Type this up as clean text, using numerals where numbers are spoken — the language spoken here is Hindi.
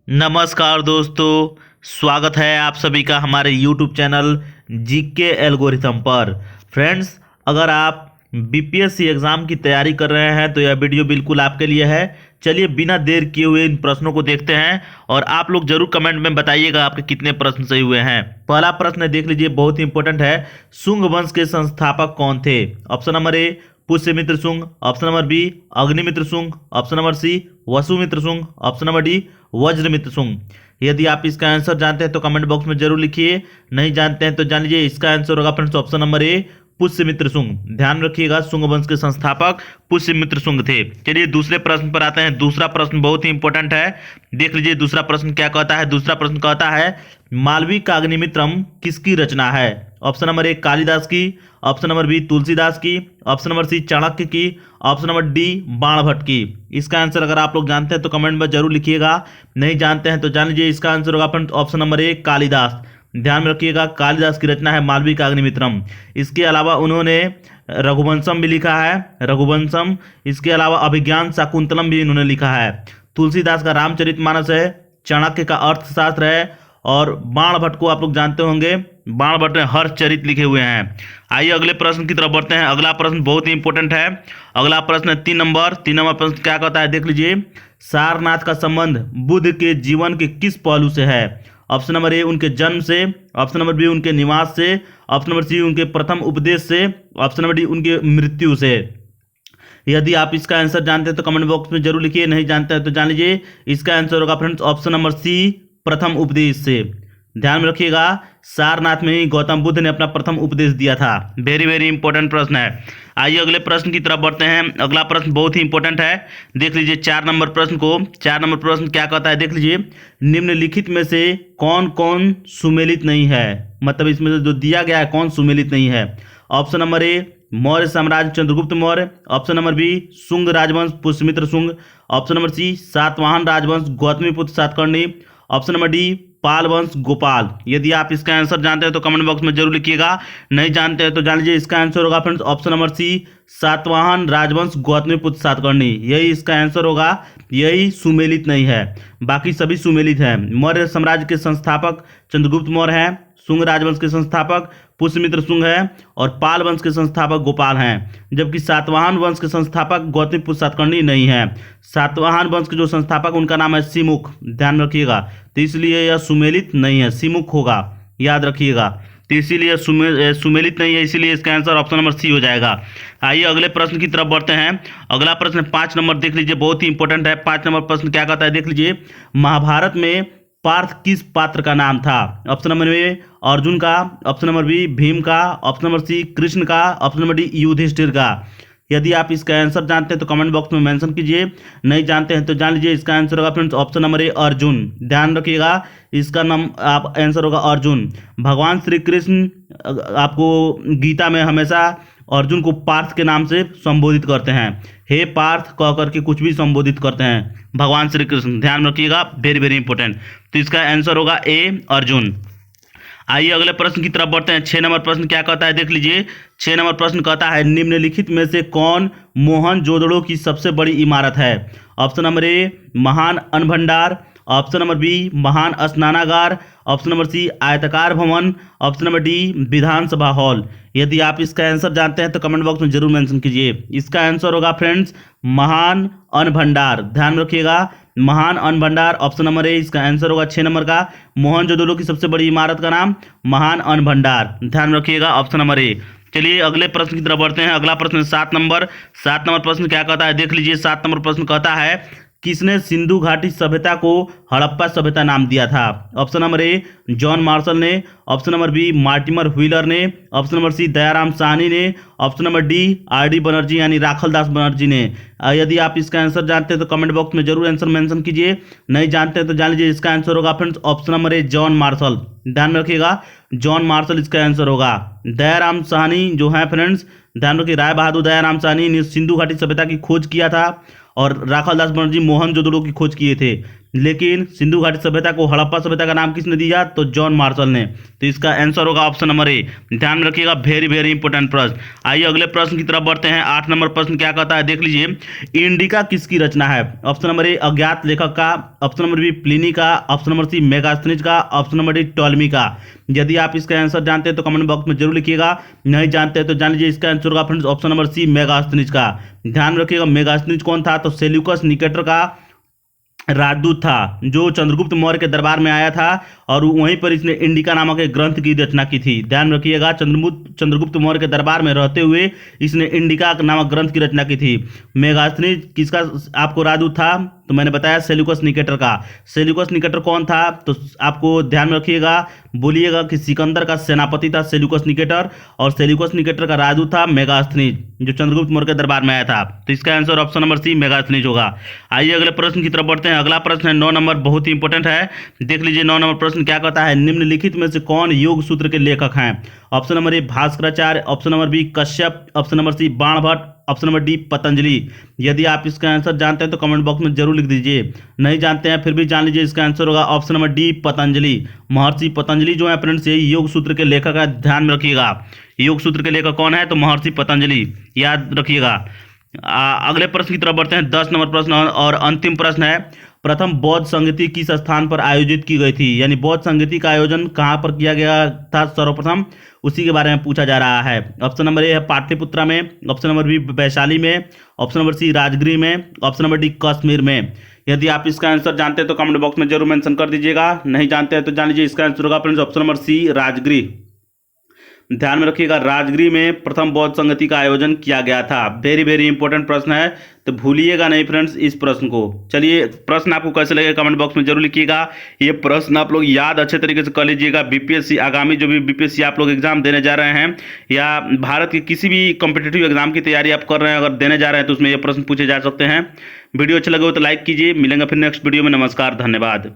नमस्कार दोस्तों, स्वागत है आप सभी का हमारे YouTube चैनल जीके एल्गोरिथम पर। फ्रेंड्स, अगर आप बीपीएससी एग्ज़ाम की तैयारी कर रहे हैं तो यह वीडियो बिल्कुल आपके लिए है। चलिए बिना देर किए हुए इन प्रश्नों को देखते हैं और आप लोग जरूर कमेंट में बताइएगा आपके कितने प्रश्न सही हुए हैं। पहला प्रश्न है, देख लीजिए, बहुत ही इंपॉर्टेंट है। शुंग वंश के संस्थापक कौन थे? Option number A Pushyamitra Shunga, option number B Agnimitra Shunga, option number C Vasumitra Shunga, option number D Vajramitra Shunga. यदि आप इसका आंसर जानते हैं तो कमेंट बॉक्स में जरूर लिखिए, नहीं जानते हैं तो जान लीजिए इसका आंसर होगा friends option number A Pushyamitra Shunga. ध्यान रखिएगा, शुंग वंश के संस्थापक पुष्यमित्र शुंग थे। चलिए दूसरे प्रश्न पर आते हैं। दूसरा प्रश्न बहुत ही इंपॉर्टेंट है, देख लीजिए दूसरा प्रश्न क्या कहता है। दूसरा प्रश्न कहता है मालवी काग्निमित्रम किसकी रचना है? ऑप्शन नंबर ए कालिदास की, ऑप्शन नंबर बी तुलसीदास की, ऑप्शन नंबर सी चाणक्य की, ऑप्शन नंबर डी बाणभट्ट की। इसका आंसर अगर आप लोग जानते हैं तो कमेंट में जरूर लिखिएगा, नहीं जानते हैं तो जान लीजिए इसका आंसर होगा फ्रेंड्स ऑप्शन नंबर ए कालिदास। ध्यान में रखिएगा, कालिदास की रचना है मालवी काग्निमित्रम। इसके अलावा उन्होंने रघुवंशम भी लिखा है, रघुवंशम। इसके अलावा अभिज्ञान शाकुंतलम भी इन्होंने लिखा है। तुलसीदास का रामचरितमानस है, चाणक्य का अर्थशास्त्र है और बाणभट्ट को आप लोग जानते होंगे, बाणभट्ट ने हर्षचरित लिखे हुए हैं। आइए अगले प्रश्न की तरफ बढ़ते हैं। अगला प्रश्न बहुत ही इंपॉर्टेंट है। अगला प्रश्न है 3 नंबर प्रश्न क्या कहता है, देख लीजिए, सारनाथ का संबंध बुद्ध के जीवन के किस पहलू से है? ऑप्शन नंबर ए उनके जन्म से, ऑप्शन नंबर बी उनके निवास से, ऑप्शन नंबर सी उनके प्रथम उपदेश से, ऑप्शन नंबर डी उनके मृत्यु से। यदि आप इसका आंसर जानते हैं तो कमेंट बॉक्स में जरूर लिखिए, नहीं जानते हैं तो जान लीजिए इसका आंसर होगा फ्रेंड्स ऑप्शन नंबर सी प्रथम उपदेश से। ध्यान में रखिएगा, सारनाथ में ही गौतम बुद्ध ने अपना प्रथम उपदेश दिया था। वेरी वेरी इंपॉर्टेंट प्रश्न है। आइए अगले प्रश्न की तरफ बढ़ते हैं। अगला प्रश्न बहुत ही इंपॉर्टेंट है, देख लीजिए 4 नंबर प्रश्न को। 4 नंबर प्रश्न क्या कहता है, देख लीजिए, निम्नलिखित में से कौन कौन सुमेलित नहीं है? मतलब इसमें से जो दिया गया है कौन सुमेलित नहीं है? ऑप्शन नंबर ए मौर्य साम्राज्य Chandragupta Maurya, option number B Shunga राजवंश Pushyamitra Shunga, option number C Satavahana राजवंश Gautamiputra Satakarni, option number D Pala वंश गोपाल। यदि आप इसका आंसर जानते हैं तो कमेंट बॉक्स में जरूर लिखिएगा, नहीं जानते हैं तो जान लीजिए इसका आंसर होगा friends option number C Satavahana राजवंश गौतमीपुत्र सातकर्णी। यही इसका आंसर होगा, यही सुमेलित नहीं है, बाकी सभी सुमेलित हैं। मौर्य साम्राज्य के संस्थापक चंद्रगुप्त मौर्य हैं, शुंग राजवंश के संस्थापक पुष्यमित्र शुंग है और पाल वंश के संस्थापक गोपाल हैं, जबकि सातवाहन वंश के संस्थापक गौतमीपुत्र सातकर्णी नहीं है। सातवाहन वंश के जो संस्थापक उनका नाम है सिमुख। ध्यान रखिएगा, तो इसलिए यह सुमेलित नहीं है, सिमुख होगा, याद रखिएगा। तो इसीलिए सुमेलित नहीं है, इसीलिए इसका आंसर ऑप्शन नंबर सी हो जाएगा। आइए अगले प्रश्न की तरफ बढ़ते हैं। अगला प्रश्न 5 नंबर, देख लीजिए, बहुत ही इंपॉर्टेंट है। 5 नंबर प्रश्न क्या कहता है, देख लीजिए, महाभारत में पार्थ किस पात्र का नाम था? ऑप्शन नंबर ए अर्जुन का, ऑप्शन नंबर बी भीम का, ऑप्शन नंबर सी कृष्ण का, ऑप्शन नंबर डी युधिष्ठिर का। यदि आप इसका आंसर जानते हैं तो कमेंट बॉक्स में मेंशन कीजिए, नहीं जानते हैं तो जान लीजिए इसका आंसर होगा फ्रेंड्स ऑप्शन नंबर ए अर्जुन। ध्यान रखिएगा, इसका नाम आप आंसर होगा अर्जुन। भगवान श्री कृष्ण आपको गीता में हमेशा अर्जुन को पार्थ के नाम से संबोधित करते हैं, हे पार्थ कह करके कुछ भी संबोधित करते हैं भगवान श्री कृष्ण। ध्यान रखिएगा, वेरी वेरी इंपॉर्टेंट। तो इसका आंसर होगा ए अर्जुन। आइए अगले प्रश्न की तरफ बढ़ते हैं। 6 नंबर प्रश्न क्या कहता है, देख लीजिए, 6 नंबर प्रश्न कहता है निम्नलिखित में से कौन मोहनजोदड़ो की सबसे बड़ी इमारत है? ऑप्शन नंबर ए महान अन्न भंडार, ऑप्शन नंबर बी महान स्नानागार, ऑप्शन नंबर सी आयताकार भवन, ऑप्शन नंबर डी विधानसभा हॉल। यदि आप इसका आंसर जानते हैं तो कमेंट बॉक्स में जरूर मेंशन कीजिए। इसका आंसर होगा फ्रेंड्स महान अन्न भंडार। ध्यान रखिएगा, महान अन्न भंडार ऑप्शन नंबर ए इसका आंसर होगा। 6 नंबर का मोहनजोदड़ो की सबसे बड़ी इमारत का नाम महान अन्न भंडार। ध्यान रखिएगा, ऑप्शन नंबर ए। चलिए अगले प्रश्न की तरफ बढ़ते हैं। अगला प्रश्न 7 नंबर। 7 नंबर प्रश्न क्या कहता है, देख लीजिए, 7 नंबर प्रश्न कहता है किसने सिंधु घाटी सभ्यता को हड़प्पा सभ्यता नाम दिया था? Option number A John Marshall ने, option number B Mortimer Wheeler ने, option number C Dayaram Sahni ने, option number D R D. Banerjee यानी राखलदास बनर्जी ने। यदि आप इसका आंसर जानते हैं तो कमेंट बॉक्स में जरूर आंसर मेंशन कीजिए, नहीं जानते हैं तो जान लीजिए इसका आंसर होगा friends option number A John martial. ध्यान रखिएगा, जॉन मार्शल इसका आंसर होगा। दयाराम साहनी जो है फ्रेंड्स, ध्यान रखिए, राय बहादुर दयाराम साहनी ने सिंधु घाटी सभ्यता की खोज किया था और राखालदास बनर्जी मोहनजोदड़ो की खोज किए थे। लेकिन सिंधु घाटी सभ्यता को हड़प्पा सभ्यता का नाम किसने दिया? तो जॉन मार्शल ने। तो इसका आंसर होगा ऑप्शन नंबर ए। ध्यान में रखिएगा, वेरी वेरी इंपॉर्टेंट प्रश्न। आइए अगले प्रश्न की तरफ बढ़ते हैं। 8 नंबर प्रश्न क्या कहता है, देख लीजिए। इंडिका किसकी रचना है? ऑप्शन नंबर ए अज्ञात लेखक का, ऑप्शन नंबर बी प्लिनी का, ऑप्शन नंबर सी मेगास्थनीज का, ऑप्शन नंबर डी टॉलमी का। यदि आप इसका आंसर जानते हैं तो कमेंट बॉक्स में जरूर लिखिएगा, नहीं जानते हैं तो जान लीजिए इसका आंसर होगा friends option number C Megasthenes का। ध्यान रखिएगा, मेगास्थनीज कौन था? तो सेल्यूकस निकेटर का राजदूत था, जो चंद्रगुप्त मौर्य के दरबार में आया था और वहीं पर इसने इंडिका नामक एक ग्रंथ की रचना की थी। ध्यान रखिएगा, चंद्रगुप्त मौर्य के दरबार में रहते हुए इसने इंडिका नामक ग्रंथ की रचना की थी। मेगास्थनीज किसका आपको राजदूत था? तो मैंने बताया सेल्यूकस निकेटर का। सेल्यूकस निकेटर कौन था? तो आपको ध्यान में रखिएगा, बोलिएगा कि सिकंदर का सेनापति था सेल्यूकस निकेटर, और सेल्यूकस निकेटर का राजदूत था मेगास्थनीज, जो चंद्रगुप्त मौर्य के दरबार में आया था। तो इसका answer option number C Megasthenes होगा। आइए अगले प्रश्न की तरफ बढ़ते हैं। अगला प्रश्न है 9 नंबर, बहुत ही इंपॉर्टेंट है। देख लीजिए 9 नंबर प्रश्न क्या कहता है, निम्नलिखित में से कौन योग सूत्र के लेखक हैं? Option number A Bhaskaracharya, option number B Kashyap, option number C Banabhatta, option number D Patanjali. यदि आप इसका आंसर जानते हैं तो कमेंट बॉक्स में जरूर लिख दीजिए, नहीं जानते हैं फिर भी जान लीजिए इसका आंसर होगा ऑप्शन नंबर डी पतंजलि। महर्षि पतंजलि जो है फ्रेंड्स यही योग सूत्र के लेखक है। ध्यान में रखिएगा, योग सूत्र के लेखक कौन है? तो महर्षि पतंजलि, याद रखिएगा। अगले प्रश्न की तरफ बढ़ते हैं। 10 नंबर प्रश्न और अंतिम प्रश्न है, प्रथम बौद्ध संगति किस स्थान पर आयोजित की गई थी? यानी बौद्ध संगति का आयोजन कहाँ पर किया गया था सर्वप्रथम, उसी के बारे में पूछा जा रहा है। ऑप्शन नंबर ए है पाटलिपुत्रा में, ऑप्शन नंबर बी वैशाली में, ऑप्शन नंबर सी राजगृह में, ऑप्शन नंबर डी कश्मीर में। यदि आप इसका आंसर जानते हैं तो कमेंट बॉक्स में जरूर मेंशन कर दीजिएगा, नहीं जानते हैं तो जान लीजिए इसका आंसर होगा friends option number C Rajagriha. ध्यान में रखिएगा, राजगृह में प्रथम बौद्ध संगति का आयोजन किया गया था। वेरी वेरी इंपॉर्टेंट प्रश्न है, तो भूलिएगा नहीं फ्रेंड्स इस प्रश्न को। चलिए, प्रश्न आपको कैसे लगे कमेंट बॉक्स में जरूर लिखिएगा। ये प्रश्न आप लोग याद अच्छे तरीके से कर लीजिएगा। बीपीएससी आगामी जो भी बीपीएससी आप लोग एग्जाम देने जा रहे हैं, या भारत के किसी भी कॉम्पिटिटिव एग्जाम की तैयारी आप कर रहे हैं, अगर देने जा रहे हैं तो उसमें ये प्रश्न पूछे जा सकते हैं। वीडियो अच्छा लगे हो तो लाइक कीजिए। मिलेंगे फिर नेक्स्ट वीडियो में। नमस्कार, धन्यवाद।